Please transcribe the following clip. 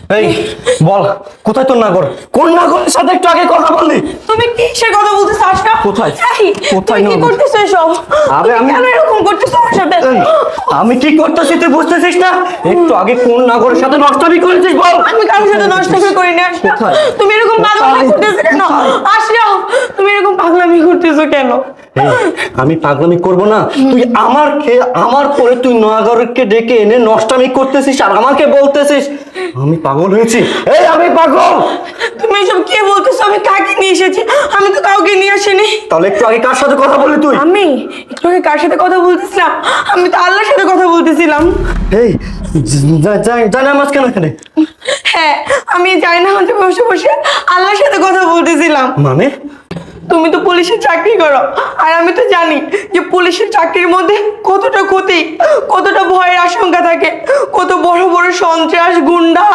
এই বল, কোথায় তোর নাগর? কোন নাগরের সাথে একটু আগে কথা বললি? তুমি কিসের কথা বলতেছ আশরাফ? কোথায়? এই, কোথায় তুমি কি নাগর? করতেছো এসব? আরে তুমি আমি- কেন এরকম করতেছো আমার সাথে? এই, আমি কি করতেছি তুই বুঝতেছিস না? একটু আগে কোন নাগরের সাথে নষ্টামি করেছিস বল? আমি কারোর সাথে নষ্ট করি না আশরাফ। কোথায়? তুমি এরকম পাগলামি কোথায়? করতেছো কেন? কোথায়? আশরাফ, তুমি এরকম পাগলামি করতেছো কেন? এই, আমি পাগলামি করব না? তুই আমার পরে তুই নাগরকে ডেকে এনে নষ্টামি করতেছিস আর আমাকে বলতেছিস আমি পাগল হয়েছি। এই আমি পাগল? তুমি এসব কি বলতেছো? আমি কাকে নিয়ে এসেছি? আমি তো কাউকে নিয়ে আসিনি। তাহলে একটু আগে কার সাথে কথা বললি তুই? আমি একটু আগে কার সাথে কথা বলতেছিলাম? আমি তো আল্লাহর সাথে কথা বলতেছিলাম। এই জানা মাছ কেন এখানে? হ্যাঁ, আমি যাই না হতে বসে বসে আল্লাহর সাথে কথা বলতেছিলাম। মানে তুমি তো পুলিশের চাকরি করো, আর আমি তো জানি যে পুলিশের চাকরির মধ্যে কতটা ক্ষতি, কতটা ভয়ের আশঙ্কা থাকে, কত বড় বড় সন্ত্রাস, গুন্ডা